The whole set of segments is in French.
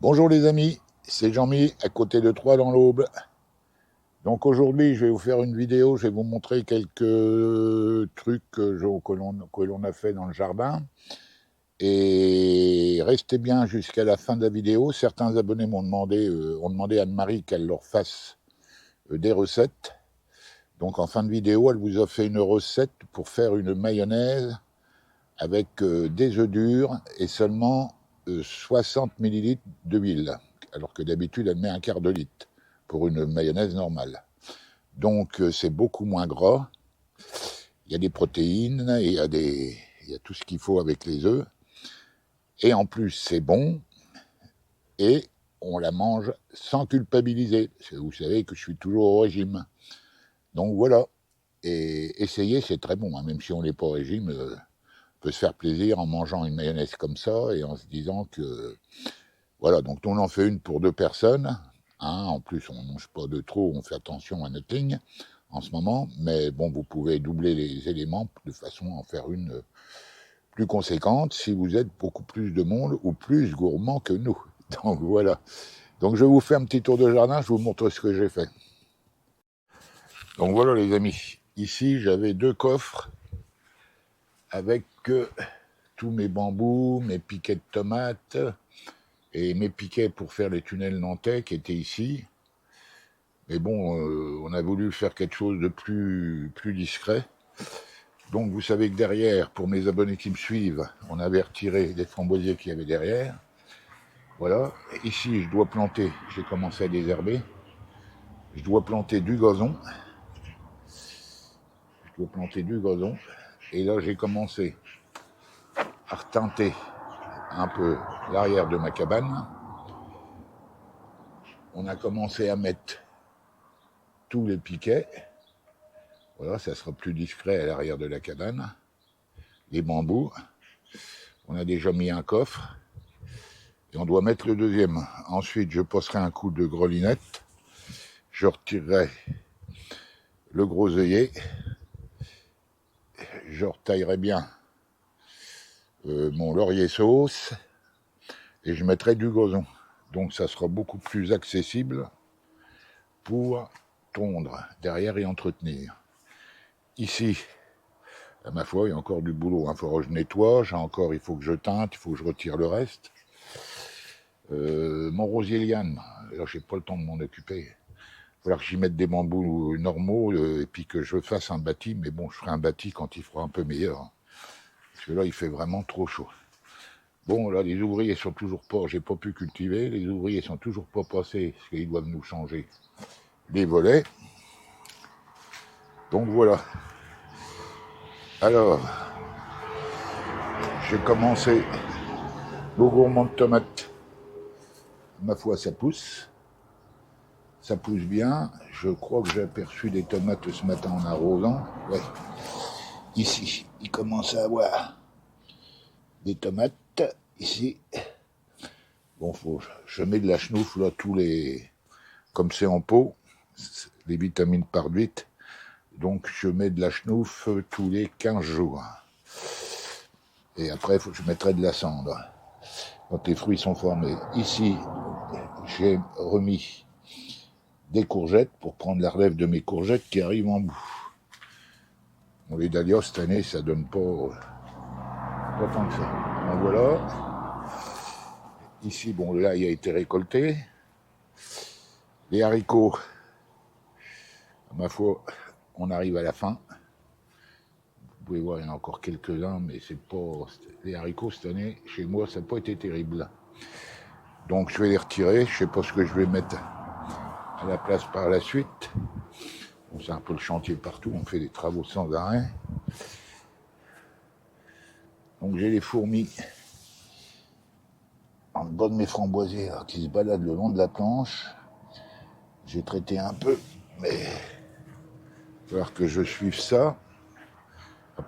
Bonjour les amis, c'est Jean-Mi à côté de Troyes dans l'Aube. Donc aujourd'hui je vais vous faire une vidéo, je vais vous montrer quelques trucs que l'on a fait dans le jardin. Et restez bien jusqu'à la fin de la vidéo. Certains abonnés ont demandé à Anne-Marie qu'elle leur fasse des recettes. Donc en fin de vidéo, elle vous a fait une recette pour faire une mayonnaise avec des œufs durs et seulement 60 millilitres d'huile, alors que d'habitude elle met un quart de litre pour une mayonnaise normale. Donc c'est beaucoup moins gras, il y a des protéines, il y a tout ce qu'il faut avec les œufs, et en plus c'est bon, et on la mange sans culpabiliser, parce que vous savez que je suis toujours au régime. Donc voilà, et essayez, c'est très bon, hein, même si on n'est pas au régime, on peut se faire plaisir en mangeant une mayonnaise comme ça, et en se disant que voilà, donc on en fait une pour deux personnes. Hein, en plus, on ne mange pas de trop, on fait attention à notre ligne en ce moment. Mais bon, vous pouvez doubler les éléments de façon à en faire une plus conséquente si vous êtes beaucoup plus de monde ou plus gourmand que nous. Donc voilà. Donc je vous fais un petit tour de jardin, je vous montre ce que j'ai fait. Donc voilà les amis. Ici, j'avais deux coffres avec tous mes bambous, mes piquets de tomates et mes piquets pour faire les tunnels nantais qui étaient ici. Mais bon, on a voulu faire quelque chose de plus discret. Donc vous savez que derrière, pour mes abonnés qui me suivent, on avait retiré les framboisiers qu'il y avait derrière. Voilà. Ici, je dois planter, j'ai commencé à désherber. Je dois planter du gazon. Je dois planter du gazon. Et là, j'ai commencé à reteinter un peu l'arrière de ma cabane. On a commencé à mettre tous les piquets. Voilà, ça sera plus discret à l'arrière de la cabane. Les bambous. On a déjà mis un coffre. Et on doit mettre le deuxième. Ensuite, je passerai un coup de grelinette. Je retirerai le gros œillet. Je retaillerai bien mon laurier sauce. Et je mettrai du gazon. Donc ça sera beaucoup plus accessible pour tondre derrière et entretenir. Ici, à ma foi, il y a encore du boulot. Il faudra que je nettoie. Il faut que je teinte, il faut que je retire le reste. Mon rosier liane, là, j'ai pas le temps de m'en occuper. Il va falloir que j'y mette des bambous normaux et puis que je fasse un bâti. Mais bon, je ferai un bâti quand il fera un peu meilleur. Hein, parce que là, il fait vraiment trop chaud. Bon, là, les ouvriers sont toujours pas... J'ai pas pu cultiver. Les ouvriers sont toujours pas passés parce qu'ils doivent nous changer les volets. Donc voilà. Alors, j'ai commencé le gourmand de tomates. Ma foi, ça pousse. Ça pousse bien. Je crois que j'ai aperçu des tomates ce matin en arrosant. Ouais. Ici, il commence à avoir des tomates. Ici. Bon, je mets de la chenouf là tous les... Comme c'est en pot, les vitamines partent vite. Donc je mets de la chenouf tous les 15 jours. Et après, je mettrai de la cendre quand les fruits sont formés. Ici, j'ai remis des courgettes pour prendre la relève de mes courgettes qui arrivent en bout. Bon, les dahlias, cette année, ça donne pas tant que ça. Donc voilà. Ici, bon, là, il a été récolté. Les haricots, ma foi, on arrive à la fin. Vous pouvez voir, il y en a encore quelques-uns, mais c'est pas... Les haricots, cette année, chez moi, ça n'a pas été terrible. Donc, je vais les retirer. Je ne sais pas ce que je vais mettre à la place par la suite. Bon, c'est un peu le chantier partout. On fait des travaux sans arrêt. Donc, j'ai les fourmis en bas de mes framboisiers là, qui se baladent le long de la planche. J'ai traité un peu, mais il va falloir que je suive ça.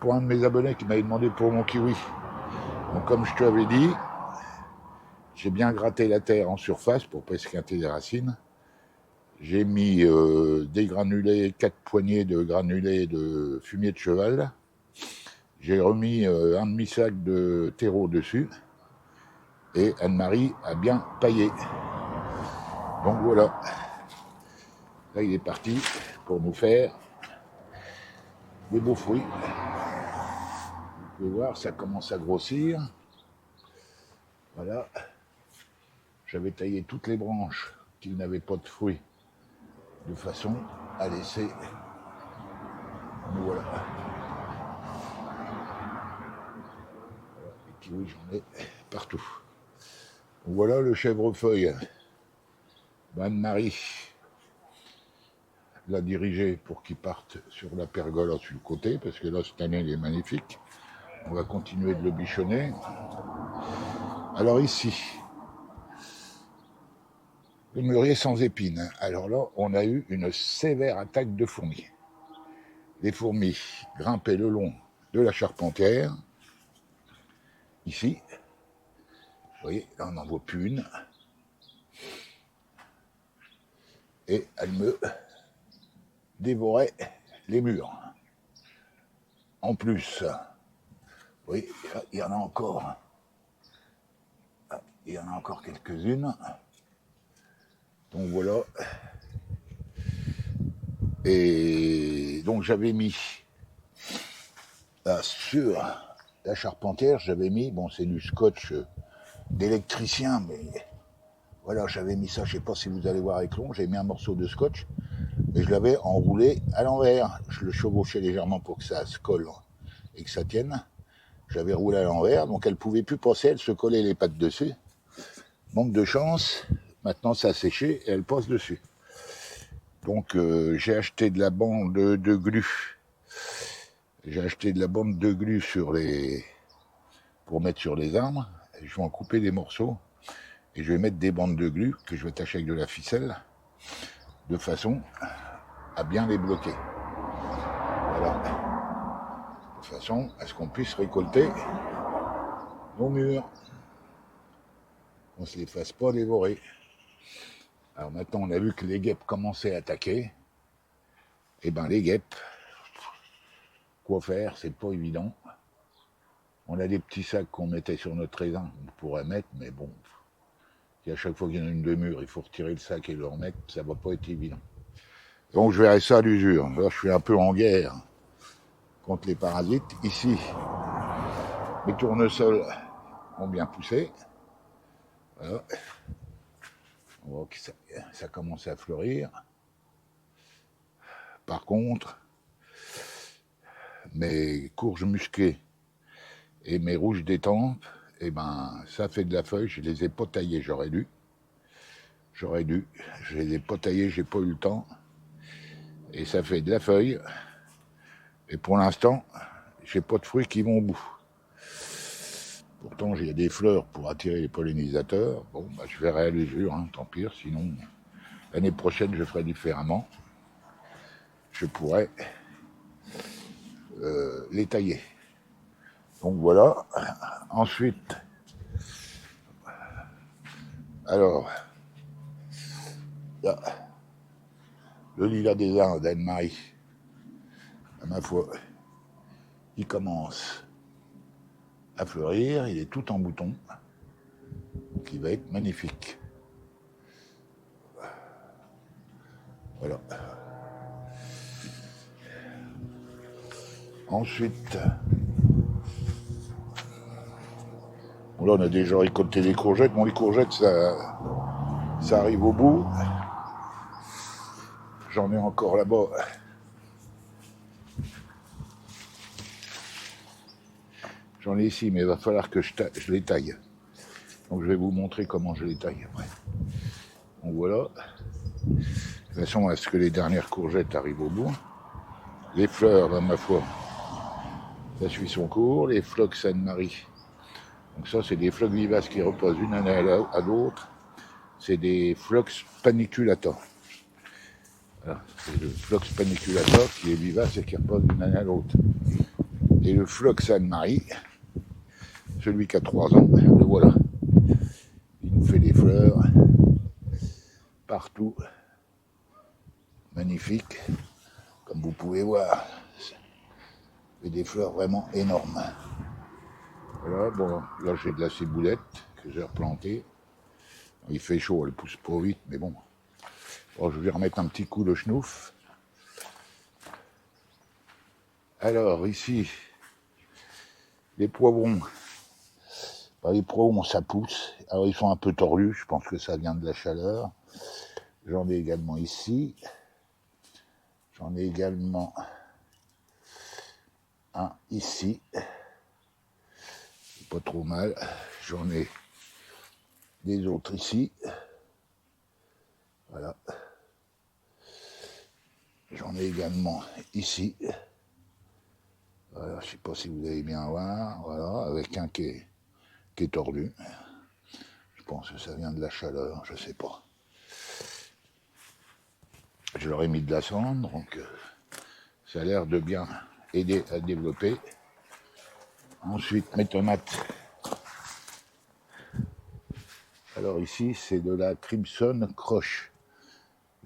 Pour un de mes abonnés qui m'avait demandé pour mon kiwi. Donc, comme je te l'avais dit, j'ai bien gratté la terre en surface pour pas esquinter les racines. J'ai mis des granulés, 4 poignées de granulés de fumier de cheval. J'ai remis un demi-sac de terreau dessus. Et Anne-Marie a bien paillé. Donc voilà. Là, il est parti pour nous faire des beaux fruits. Vous pouvez voir, ça commence à grossir. Voilà. J'avais taillé toutes les branches qui n'avaient pas de fruits de façon à laisser. Voilà. Les kiwis, j'en ai partout. Voilà le chèvrefeuille. Anne-Marie l'a dirigé pour qu'il parte sur la pergola sur le côté, parce que là, cette année, il est magnifique. On va continuer de le bichonner. Alors ici, le mûrier sans épines. Alors là, on a eu une sévère attaque de fourmis. Les fourmis grimpaient le long de la charpentière. Ici, vous voyez, là on n'en voit plus une. Et elle me dévorait les murs. En plus, vous voyez, il y en a encore. Il y en a encore quelques-unes. Donc voilà. Et donc j'avais mis sur la charpentière, j'avais mis, bon c'est du scotch d'électricien, mais voilà, j'avais mis ça, je sais pas si vous allez voir avec l'ombre, j'avais mis un morceau de scotch, mais je l'avais enroulé à l'envers. Je le chevauchais légèrement pour que ça se colle et que ça tienne. J'avais roulé à l'envers, donc elle pouvait plus passer, elle se collait les pattes dessus. Manque de chance, maintenant ça a séché et elle passe dessus. Donc j'ai acheté de la bande de glu. J'ai acheté de la bande de glu pour mettre sur les arbres. Je vais en couper des morceaux et je vais mettre des bandes de glu que je vais attacher avec de la ficelle de façon à bien les bloquer. Voilà. De façon à ce qu'on puisse récolter nos murs. Qu'on ne se les fasse pas dévorer. Alors maintenant, on a vu que les guêpes commençaient à attaquer. Et ben les guêpes, quoi faire, c'est pas évident. On a des petits sacs qu'on mettait sur notre raisin, on pourrait mettre, mais bon, à chaque fois qu'il y en a une de mûre, il faut retirer le sac et le remettre, ça va pas être évident. Donc je verrai ça à l'usure. Là, je suis un peu en guerre contre les parasites. Ici, mes tournesols ont bien poussé. Voilà. On voit que ça commence à fleurir. Par contre, mes courges musquées et mes rouges d'étampes, eh ben, ça fait de la feuille. Je les ai pas taillées, j'aurais dû. Je les ai pas taillées, j'ai pas eu le temps. Et ça fait de la feuille. Et pour l'instant, j'ai pas de fruits qui vont au bout. Pourtant, j'ai des fleurs pour attirer les pollinisateurs. Bon, bah, je verrai à l'usure, hein, tant pis. Sinon, l'année prochaine, je ferai différemment. Je pourrais les tailler. Donc voilà. Ensuite, alors, là, le lilas des Indes d'Anne-Marie, à ma foi, il commence à fleurir. Il est tout en bouton. Donc il va être magnifique. Voilà. Ensuite, bon là on a déjà récolté les courgettes. Bon, les courgettes, ça arrive au bout. J'en ai encore là-bas. J'en ai ici, mais il va falloir que je les taille. Donc je vais vous montrer comment je les taille après. Donc voilà. De toute façon, à ce que les dernières courgettes arrivent au bout. Les fleurs, dans ma foi, ça suit son cours. Les phlox Anne-Marie. Donc ça, c'est des phlox vivaces qui reposent d'une année à l'autre. C'est des phlox paniculata. Voilà. C'est le phlox paniculata qui est vivace et qui repose d'une année à l'autre. Et le phlox Anne-Marie, celui qui a 3 ans, le voilà. Il nous fait des fleurs partout. Magnifique. Comme vous pouvez voir. Et des fleurs vraiment énormes. Voilà, bon, là j'ai de la ciboulette que j'ai replantées. Il fait chaud, elle pousse pas vite, mais bon. Bon, je vais remettre un petit coup de schnouf. Alors, ici, les poivrons. Bah, les poivrons, ça pousse. Alors, ils sont un peu tordus, je pense que ça vient de la chaleur. J'en ai également ici. J'en ai également un ici. Pas trop mal. J'en ai des autres ici. Voilà. J'en ai également ici. Voilà, je ne sais pas si vous allez bien voir. Voilà, avec un qui est tordu. Je pense que ça vient de la chaleur, je ne sais pas. Je leur ai mis de la cendre, donc ça a l'air de bien aider à développer. Ensuite, mes tomates. Alors ici, c'est de la Crimson Crush.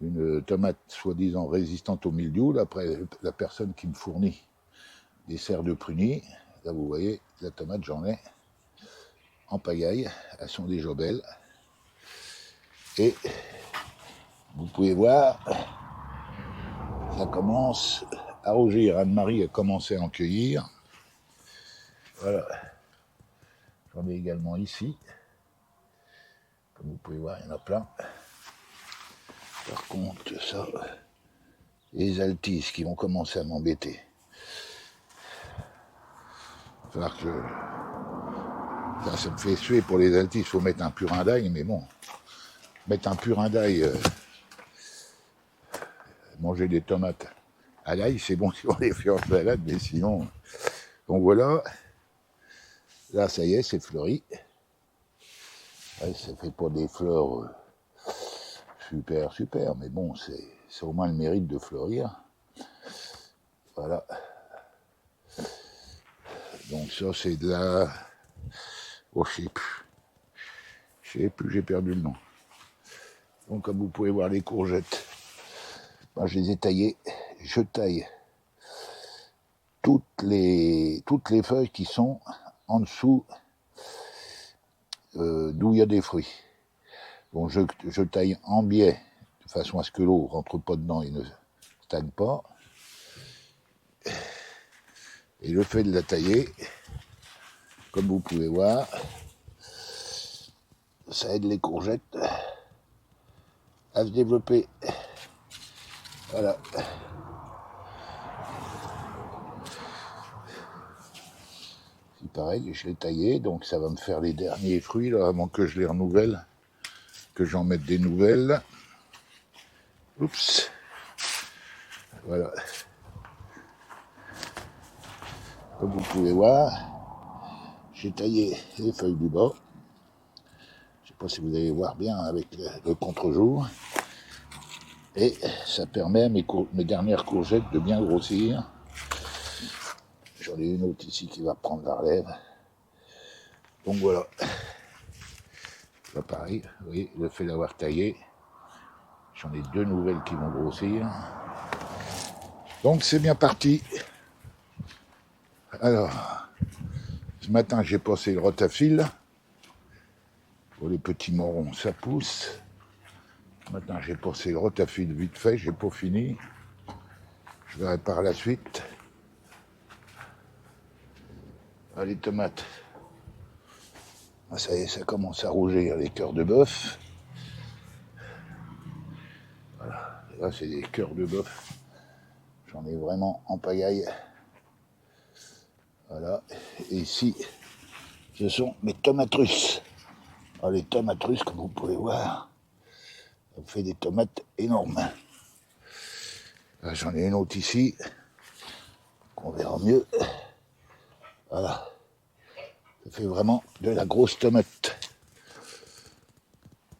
Une tomate soi-disant résistante au mildiou. D'après la personne qui me fournit des serres de prunier. Là, vous voyez, la tomate, j'en ai en pagaille. Elles sont déjà belles. Et vous pouvez voir, ça commence à rougir. Anne-Marie a commencé à en cueillir. Voilà. J'en ai également ici. Comme vous pouvez voir, il y en a plein. Par contre, ça, les altises qui vont commencer à m'embêter. Il va falloir que ça me fait suer pour les altises. Il faut mettre un purin d'ail, mais bon, mettre un purin d'ail, manger des tomates à l'ail, c'est bon si on les fait en salade, mais sinon... Donc voilà, là ça y est, c'est fleuri. Ouais, ça fait pas des fleurs super, mais bon, c'est au moins le mérite de fleurir. Voilà. Donc ça c'est de la... Oh, je sais plus, j'ai perdu le nom. Donc comme vous pouvez voir les courgettes, ben, je les ai taillées. Je taille toutes les feuilles qui sont en dessous d'où il y a des fruits. Bon, je taille en biais, de façon à ce que l'eau rentre pas dedans et ne stagne pas. Et le fait de la tailler, comme vous pouvez voir, ça aide les courgettes à se développer. Voilà. C'est pareil, je l'ai taillé, donc ça va me faire les derniers fruits, là, avant que je les renouvelle, que j'en mette des nouvelles. Oups. Voilà. Comme vous pouvez voir, j'ai taillé les feuilles du bas. Je ne sais pas si vous allez voir bien avec le contre-jour. Et ça permet à mes dernières courgettes de bien grossir. J'en ai une autre ici qui va prendre la relève. Donc voilà. Là pareil, vous voyez, le fait d'avoir taillé, j'en ai deux nouvelles qui vont grossir. Donc c'est bien parti. Alors, ce matin j'ai passé le rotafil. Pour les petits morons, ça pousse. Ce matin j'ai passé le rotafil vite fait, j'ai pas fini. Je verrai par la suite. Ah, les tomates. Ah, ça y est, ça commence à rougir, les cœurs de bœuf. Voilà, là c'est des cœurs de bœuf. J'en ai vraiment en pagaille. Voilà, et ici, ce sont mes tomates russes. Alors, les tomates russes, comme vous pouvez voir, ça fait des tomates énormes. Là, j'en ai une autre ici, qu'on verra mieux. Voilà, ça fait vraiment de la grosse tomate.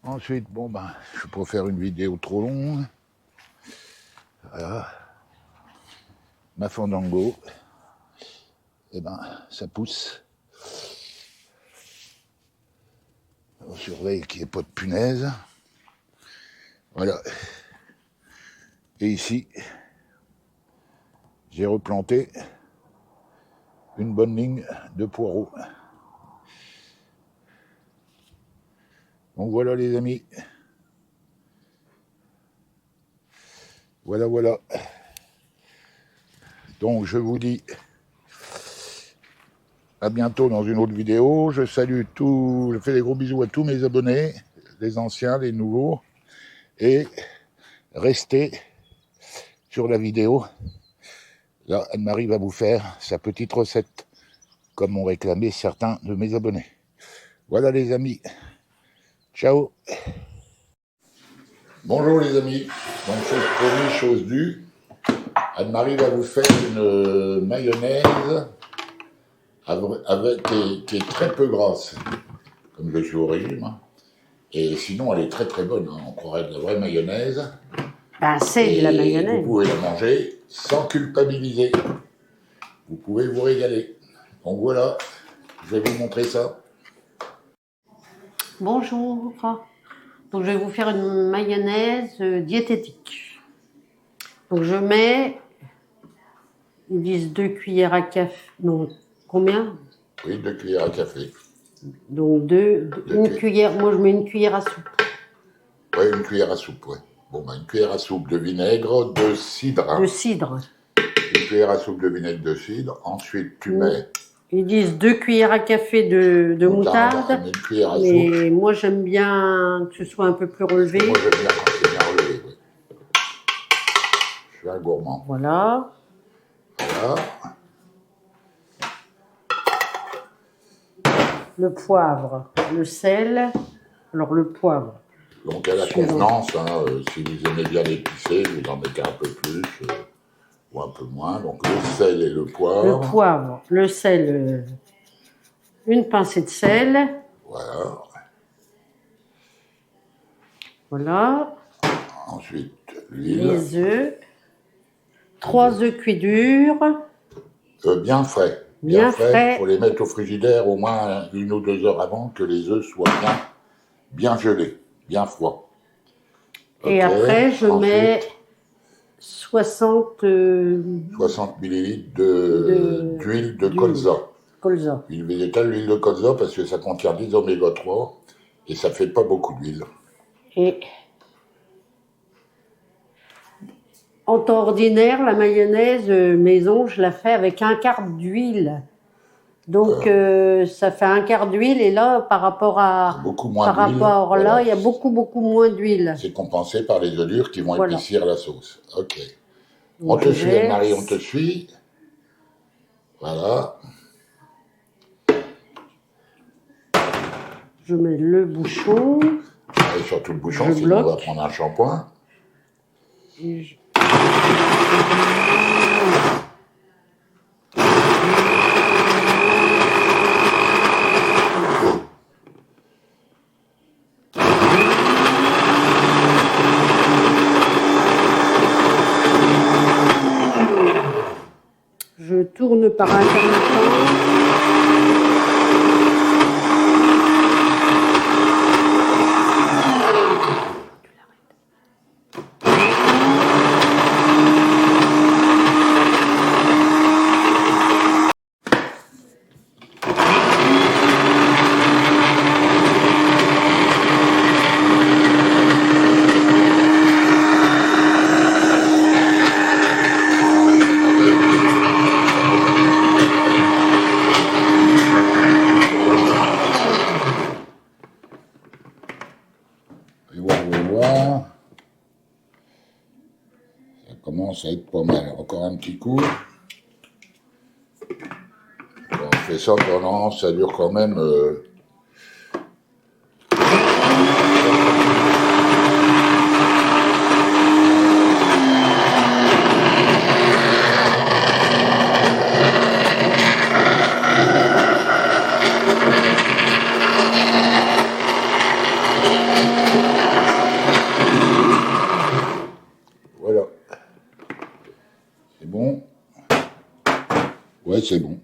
Ensuite, bon ben, je peux pas faire une vidéo trop longue. Voilà, ma fandango, et ben, ça pousse. On surveille qu'il n'y ait pas de punaise. Voilà. Et ici, j'ai replanté une bonne ligne de poireaux. Donc voilà les amis. Voilà, voilà. Donc je vous dis à bientôt dans une autre vidéo. Je salue tous, je fais des gros bisous à tous mes abonnés, les anciens, les nouveaux. Et restez sur la vidéo. Là, Anne-Marie va vous faire sa petite recette, comme m'ont réclamé certains de mes abonnés. Voilà les amis. Ciao. Bonjour les amis. Donc chose promise, chose due. Anne-Marie va vous faire une mayonnaise qui est très peu grasse, comme je suis au régime. Hein. Et sinon, elle est très très bonne. Hein. On croirait de la vraie mayonnaise. Ben, c'est de la mayonnaise. Vous pouvez la manger sans culpabiliser. Vous pouvez vous régaler. Donc voilà, je vais vous montrer ça. Bonjour. Donc, je vais vous faire une mayonnaise diététique. Donc, je mets, ils disent 2 cuillères à café. Non, combien? Oui, 2 cuillères à café. Donc, une cuillère. Moi, je mets une cuillère à soupe. Oui, une cuillère à soupe, ouais. Bon, ben, une cuillère à soupe de vinaigre, de cidre. Hein. De cidre. Une cuillère à soupe de vinaigre de cidre. Ensuite, tu mets... Ils disent 2 cuillères à café de moutarde. Une cuillère à mais soupe. moi, j'aime bien que ce soit un peu plus relevé. Moi, j'aime bien quand c'est bien relevé, oui. Je suis un gourmand. Voilà. Voilà. Le poivre, le sel. Alors, le poivre. Donc, à la convenance, hein, si vous aimez bien l'épicé, vous en mettez un peu plus ou un peu moins. Donc, le sel et le poivre. Le poivre, le sel, une pincée de sel. Voilà. Voilà. Ensuite, l'huile. Les œufs. 3 œufs cuits durs. Bien frais. Bien frais. Il faut les mettre au frigidaire au moins 1 ou 2 heures avant que les œufs soient bien gelés, bien froids. Et après, je mets 60 millilitres d'huile de colza. Huile végétale, l'huile de colza, parce que ça contient des oméga 3 et ça fait pas beaucoup d'huile. Et en temps ordinaire, la mayonnaise maison, je la fais avec 1/4 d'huile. Donc, ça fait 1/4 d'huile. Et là, par rapport à... Beaucoup moins par rapport voilà. là, il y a beaucoup moins d'huile. C'est compensé par les œufs durs qui vont épaissir la sauce. Ok. Donc, on te suit, Anne-Marie, on te suit. Voilà. Je mets le bouchon. Et surtout le bouchon, sinon on va prendre un shampoing. Et je tourne par intermittent. Ça commence à être pas mal. Encore un petit coup. On fait ça pendant, ça dure quand même... Voilà. C'est bon. Ouais, c'est bon.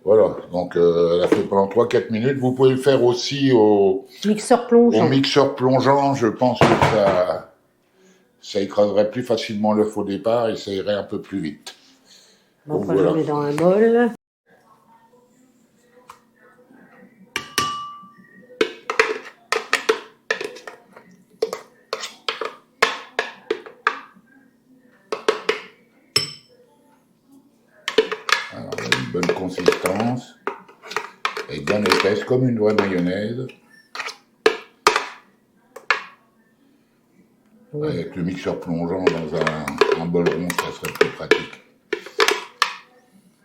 Voilà, donc elle a fait pendant 3-4 minutes. Vous pouvez le faire aussi au mixeur plongeant. Au mixeur plongeant, je pense que ça écraserait plus facilement l'œuf au départ et ça irait un peu plus vite. Donc voilà. Je mets dans un bol. bonne consistance. Elle est bien épaisse, comme une vraie mayonnaise. Oui. Avec le mixeur plongeant dans un bol rond, ça serait plus pratique.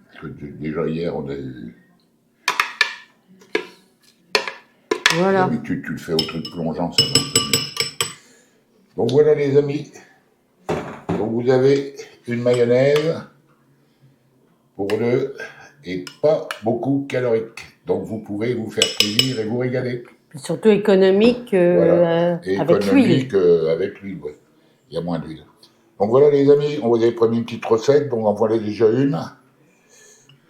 Parce que déjà hier, on a eu... Voilà. D'habitude, tu le fais au truc plongeant, ça va un peu mieux. Donc voilà les amis. Donc vous avez une mayonnaise pour deux et pas beaucoup calorique. Donc vous pouvez vous faire plaisir et vous régaler. Puis surtout économique Voilà. Et avec l'huile. économique avec l'huile, ouais. Il y a moins d'huile. Donc voilà les amis, on vous avait promis une petite recette, donc en voilà déjà une.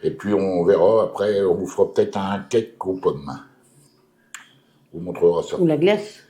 Et puis on verra, après on vous fera peut-être un cake aux pommes. On vous montrera ça. Ou la glace.